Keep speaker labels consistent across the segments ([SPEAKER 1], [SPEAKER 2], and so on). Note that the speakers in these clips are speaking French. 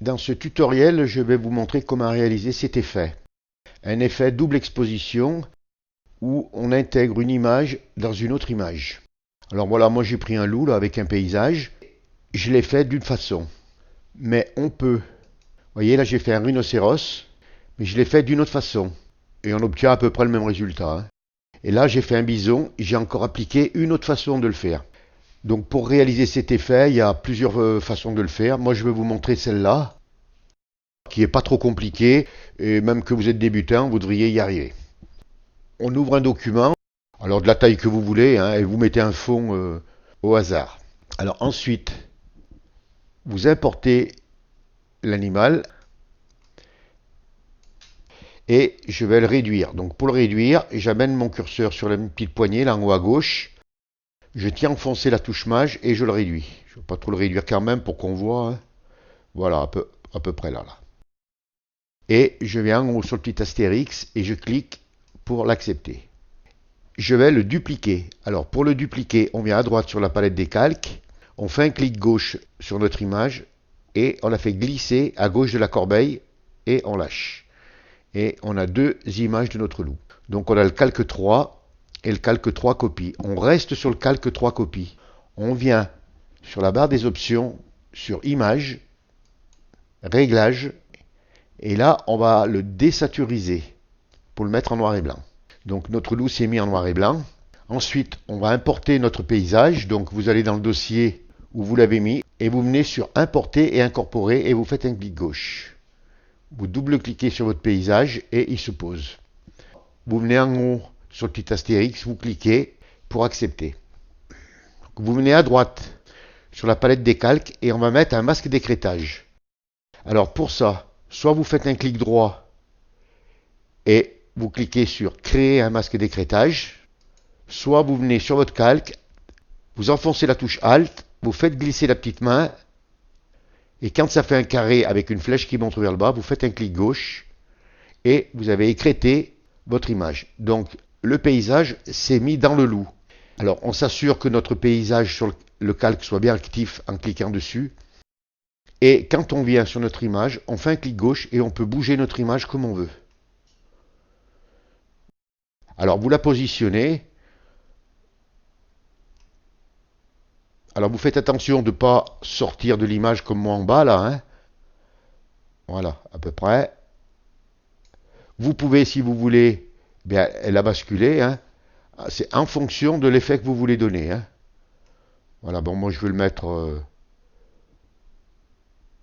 [SPEAKER 1] Dans ce tutoriel, je vais vous montrer comment réaliser cet effet. Un effet double exposition où on intègre une image dans une autre image. Alors voilà, moi j'ai pris un loup là, avec un paysage. Je l'ai fait d'une façon. Mais on peut. Vous voyez là j'ai fait un rhinocéros, mais je l'ai fait d'une autre façon. Et on obtient à peu près le même résultat. Hein. Et là j'ai fait un bison, j'ai encore appliqué une autre façon de le faire. Donc pour réaliser cet effet, il y a plusieurs façons de le faire. Moi je vais vous montrer celle-là, qui n'est pas trop compliquée, et même que vous êtes débutant, vous devriez y arriver. On ouvre un document, alors de la taille que vous voulez, hein, et vous mettez un fond au hasard. Alors ensuite, vous importez l'animal, et je vais le réduire. Donc pour le réduire, j'amène mon curseur sur la petite poignée, là en haut à gauche. Je tiens enfoncé la touche maj et je le réduis. Je ne vais pas trop le réduire quand même pour qu'on voit. Hein. Voilà, à peu près là. Et je viens en haut sur le petit astérix et je clique pour l'accepter. Je vais le dupliquer. Alors pour le dupliquer, on vient à droite sur la palette des calques. On fait un clic gauche sur notre image et on la fait glisser à gauche de la corbeille et on lâche. Et on a deux images de notre loup. Donc on a le calque 3 et le calque 3 copies. On reste sur le calque 3 copies. On vient sur la barre des options, sur Images, Réglages, et là, on va le désaturiser pour le mettre en noir et blanc. Donc notre loup s'est mis en noir et blanc. Ensuite, on va importer notre paysage. Donc vous allez dans le dossier où vous l'avez mis, et vous venez sur Importer et Incorporer, et vous faites un clic gauche. Vous double-cliquez sur votre paysage, et il se pose. Vous venez en haut sur le petit astérix, vous cliquez pour accepter. Vous venez à droite sur la palette des calques et on va mettre un masque d'écrêtage. Alors pour ça, soit vous faites un clic droit et vous cliquez sur créer un masque d'écrêtage, soit vous venez sur votre calque, vous enfoncez la touche Alt, vous faites glisser la petite main et quand ça fait un carré avec une flèche qui monte vers le bas, vous faites un clic gauche et vous avez écrêté votre image. Donc le paysage s'est mis dans le loup. Alors on s'assure que notre paysage sur le calque soit bien actif en cliquant dessus. Et quand on vient sur notre image, on fait un clic gauche et on peut bouger notre image comme on veut. Alors vous la positionnez. Alors vous faites attention de ne pas sortir de l'image comme moi en bas là. Hein. Voilà, à peu près. Vous pouvez, si vous voulez, bien, elle a basculé. Hein. C'est en fonction de l'effet que vous voulez donner. Hein. Voilà, bon, moi je vais le mettre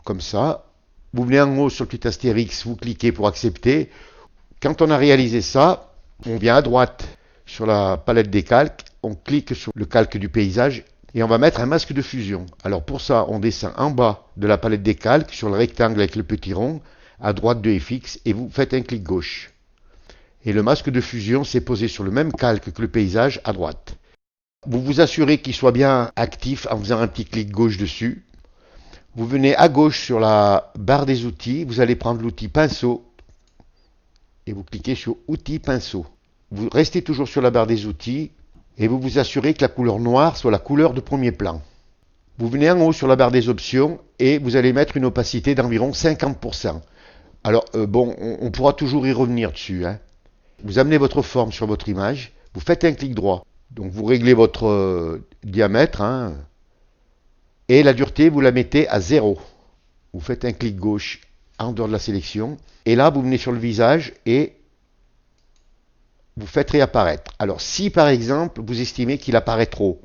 [SPEAKER 1] comme ça. Vous venez en haut sur le petit astérix, vous cliquez pour accepter. Quand on a réalisé ça, on vient à droite sur la palette des calques, on clique sur le calque du paysage et on va mettre un masque de fusion. Alors pour ça, on descend en bas de la palette des calques sur le rectangle avec le petit rond, à droite de FX, et vous faites un clic gauche. Et le masque de fusion s'est posé sur le même calque que le paysage à droite. Vous vous assurez qu'il soit bien actif en faisant un petit clic gauche dessus. Vous venez à gauche sur la barre des outils, vous allez prendre l'outil pinceau et vous cliquez sur outils pinceau. Vous restez toujours sur la barre des outils et vous vous assurez que la couleur noire soit la couleur de premier plan. Vous venez en haut sur la barre des options et vous allez mettre une opacité d'environ 50%. Alors bon, on pourra toujours y revenir dessus. Hein. Vous amenez votre forme sur votre image, vous faites un clic droit. Donc vous réglez votre diamètre, hein, et la dureté, vous la mettez à 0. Vous faites un clic gauche en dehors de la sélection, et là vous venez sur le visage et vous faites réapparaître. Alors si par exemple vous estimez qu'il apparaît trop,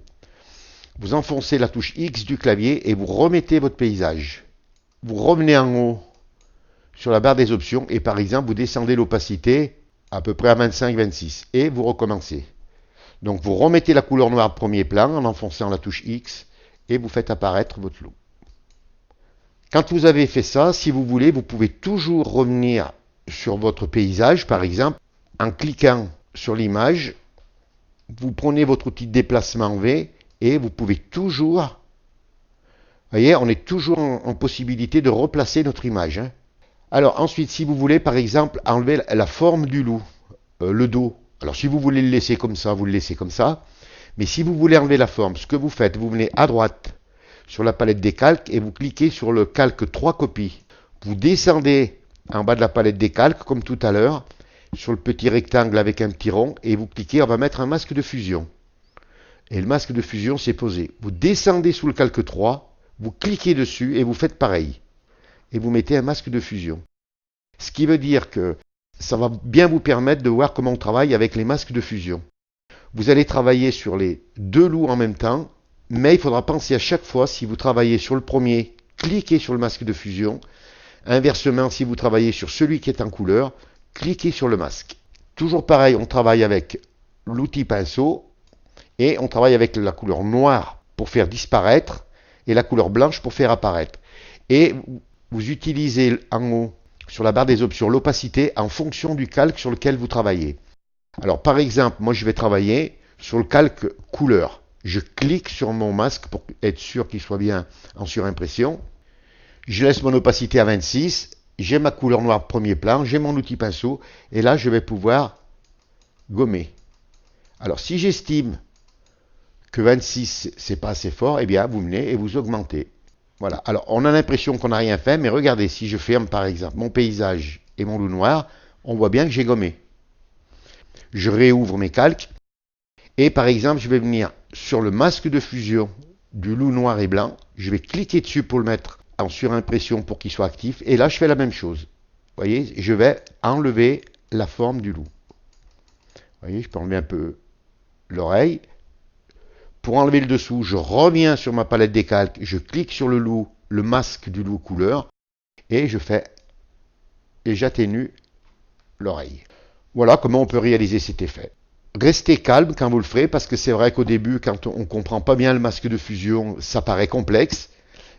[SPEAKER 1] vous enfoncez la touche X du clavier et vous remettez votre paysage. Vous revenez en haut sur la barre des options et par exemple vous descendez l'opacité à peu près à 25-26 et vous recommencez. Donc vous remettez la couleur noire premier plan en enfonçant la touche X et vous faites apparaître votre loup. Quand vous avez fait ça, si vous voulez, vous pouvez toujours revenir sur votre paysage, par exemple, en cliquant sur l'image, vous prenez votre outil de déplacement V et vous pouvez toujours, vous voyez, on est toujours en possibilité de replacer notre image. Hein. Alors ensuite, si vous voulez, par exemple, enlever la forme du loup, le dos. Alors si vous voulez le laisser comme ça, vous le laissez comme ça. Mais si vous voulez enlever la forme, ce que vous faites, vous venez à droite sur la palette des calques et vous cliquez sur le calque 3 copies. Vous descendez en bas de la palette des calques, comme tout à l'heure, sur le petit rectangle avec un petit rond, et vous cliquez, on va mettre un masque de fusion. Et le masque de fusion, c'est posé. Vous descendez sous le calque 3, vous cliquez dessus et vous faites pareil. Et vous mettez un masque de fusion. Ce qui veut dire que ça va bien vous permettre de voir comment on travaille avec les masques de fusion. Vous allez travailler sur les deux loups en même temps, mais il faudra penser à chaque fois, si vous travaillez sur le premier, cliquez sur le masque de fusion. Inversement, si vous travaillez sur celui qui est en couleur, cliquez sur le masque. Toujours pareil, on travaille avec l'outil pinceau et on travaille avec la couleur noire pour faire disparaître et la couleur blanche pour faire apparaître. Et vous utilisez en haut, sur la barre des options, l'opacité en fonction du calque sur lequel vous travaillez. Alors par exemple, moi je vais travailler sur le calque couleur. Je clique sur mon masque pour être sûr qu'il soit bien en surimpression. Je laisse mon opacité à 26. J'ai ma couleur noire premier plan. J'ai mon outil pinceau. Et là, je vais pouvoir gommer. Alors si j'estime que 26, c'est pas assez fort, eh bien vous venez et vous augmentez. Voilà. Alors on a l'impression qu'on n'a rien fait, mais regardez, si je ferme par exemple mon paysage et mon loup noir, on voit bien que j'ai gommé. Je réouvre mes calques. Et par exemple, je vais venir sur le masque de fusion du loup noir et blanc. Je vais cliquer dessus pour le mettre en surimpression pour qu'il soit actif. Et là, je fais la même chose. Vous voyez, je vais enlever la forme du loup. Vous voyez, je peux enlever un peu l'oreille. Pour enlever le dessous, je reviens sur ma palette des calques. Je clique sur le loup, le masque du loup couleur. Et je fais, et j'atténue l'oreille. Voilà comment on peut réaliser cet effet. Restez calme quand vous le ferez, parce que c'est vrai qu'au début, quand on ne comprend pas bien le masque de fusion, ça paraît complexe.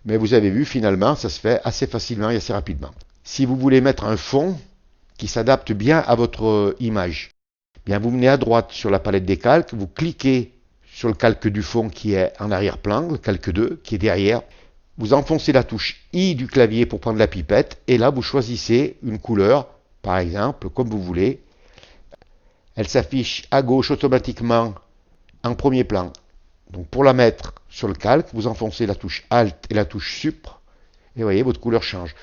[SPEAKER 1] Mais vous avez vu, finalement, ça se fait assez facilement et assez rapidement. Si vous voulez mettre un fond qui s'adapte bien à votre image, bien vous venez à droite sur la palette des calques, vous cliquez sur le calque du fond qui est en arrière-plan, le calque 2 qui est derrière. Vous enfoncez la touche I du clavier pour prendre la pipette, et là vous choisissez une couleur, par exemple, comme vous voulez. Elle s'affiche à gauche automatiquement en premier plan. Donc pour la mettre sur le calque, vous enfoncez la touche Alt et la touche Sup, et vous voyez, votre couleur change.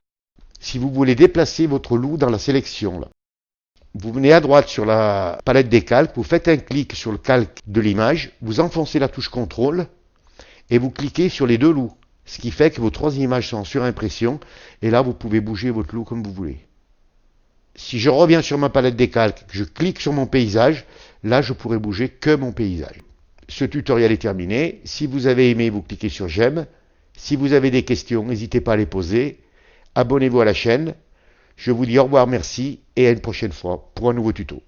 [SPEAKER 1] Si vous voulez déplacer votre loup dans la sélection, là, vous venez à droite sur la palette des calques, vous faites un clic sur le calque de l'image, vous enfoncez la touche CTRL, et vous cliquez sur les deux loups. Ce qui fait que vos trois images sont en surimpression, et là vous pouvez bouger votre loup comme vous voulez. Si je reviens sur ma palette des calques, je clique sur mon paysage, là je pourrai bouger que mon paysage. Ce tutoriel est terminé. Si vous avez aimé, vous cliquez sur j'aime. Si vous avez des questions, n'hésitez pas à les poser. Abonnez-vous à la chaîne. Je vous dis au revoir, merci, et à une prochaine fois pour un nouveau tuto.